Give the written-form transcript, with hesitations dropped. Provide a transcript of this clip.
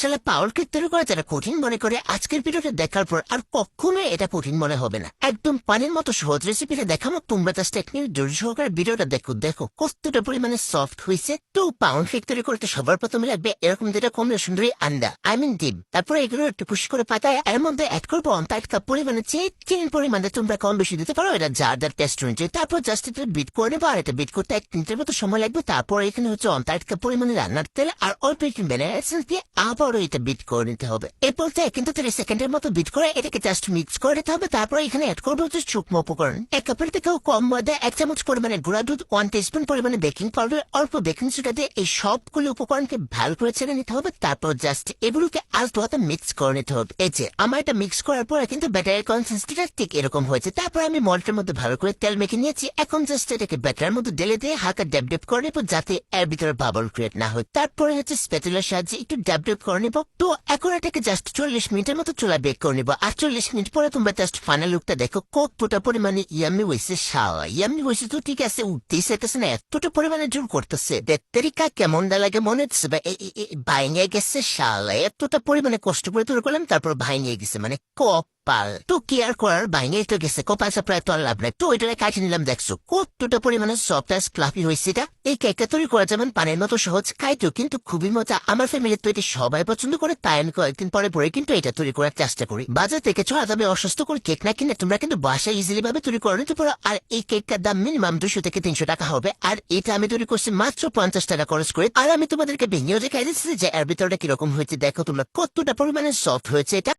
শালা পাওয়ার ক্ষেত্রে করে যারা কঠিন মনে করে আজকের ভিডিওটা দেখার পর আর কখনো এটা কঠিন মনে হবে না। একদম পানির মতো সহজ রেসিপিটা দেখাবো, তোমরা জাস্ট এক মিনিট ধৈর্য সহকারে ভিডিওটা দেখো কতটা পরিমাণে সফট হয়েছে। তো পাউন্ড কেক তৈরি করতে সবার প্রথমে লাগবে এরকম যেটা কমলে সুন্দরী আন্ডা, ডিম। তারপরে এগুলো একটু খুশি করে পাতায় এর মধ্যে অ্যাড করবো 1/3 কাপ পরিমাণে চিনি পরিমাণে তোমরা কম বেশি দিতে পারো, এটা যার যার টেস্ট অনুযায়ী। তারপর জাস্ট এটা বিট করে নেবো, আর এটা বিট করতে 1 মিনিটের মতো সময় লাগবে। তারপর এখানে হচ্ছে 1/3 কাপ পরিমাণে রান্নার তেল আর অল্প একটু ভ্যানিলা এসেন্স দিয়ে আবারও এটা বিট করে নিতে হবে। এরপর কিন্তু 30 সেকেন্ডের মতো বিট করে এটাকে জাস্ট মিক্স করে নিতে হবে। তারপর এখানে অ্যাড করবো হচ্ছে শুকনো উপকরণ, 1 কাপের থেকেও কম ময়দা, 1 চামচ পরিমাণে গুঁড়া দুধ, 1 টিস্পুন পরিমাণে বেকিং পাউডার, অল্প বেকিং সোডা দিয়ে এই সবগুলো উপকরণকে ভালো করে ছেড়ে নিতে হবে। তারপর জাস্ট এগুলোকে আলতো হাতে মিক্স করে নিতে হবে। এই যে আমার এটা মিক্স করার পরে কিন্তু ব্যাটারের কনসিস্টেন্সিটা ঠিক এরকম হয়েছে। তারপর আমি মল্টের মধ্যে ভালো করে তেল মেখে নিয়েছি। এখন জাস্ট এটাকে ব্যাটারের মধ্যে ঢেলে দিয়ে হালকা ড্যাব ড্যাব করে নেবো যাতে এর ভিতরে বাবল ক্রিয়েট না হয়। তারপরে হচ্ছে স্প্যাচুলার সাহায্যে একটু ড্যাব ড্যাব করে নেবো। তো এখন এটাকে জাস্ট 40 মিনিটের মতো চুলা বেক করে নেবো। আর 40 মিনিট পরে তোমরা জাস্ট ফাইনাল লুকটা দেখো কতটা পরিমাণে ইয়ামি হয়েছে। শাওয়া ইয়ামি হয়েছে তো ঠিক আছে, উঠতেই চাইতেছে না, এতটা পরিমাণে জোর করতেছে। দেখতেরিকা কেমন লাগে মনে হচ্ছে ভাইঙে গেছে। শালা এতটা পরিমাণে কষ্ট করে তৈরি করলাম, তারপর ভাইঙে গেছে, মানে কপাল। তো কি আর করার, ভাইঙে তো গেছে, কপাল প্রায় তো আর লাভ নাই। তো এটা কাটে নিলাম, দেখছো কতটা পরিমাণে সফট আর ফ্লাফি হয়েছে। এটা এই কেকটা তৈরি করা যেমন পানির মতো সহজ, খাইতো কিন্তু খুবই মজা। আমার ফ্যামিলির তো এটা সবাই পছন্দ করে, তাই আমি কয়েকদিন পরে পরে কিন্তু এটা তৈরি করার চেষ্টা করি। বাজার থেকে ছড়া দামে অস্বাস্থ্যকর কেক না কিনে তোমরা কিন্তু বাসায় ইজিলি ভাবে তৈরি করে নিতে পারো। আর এই কেকটার দাম মিনিমাম 200 থেকে 300 টাকা হবে। আর এটা আমি তৈরি করছি মাত্র 50 টাকা খরচ করে। আর আমি তোমাদেরকে ভেঙেও দেখাই দিচ্ছি যে এর ভিতরটা কিরকম হয়েছে। দেখো তোমরা কতটা পরিমাণে সফট হয়েছে এটা।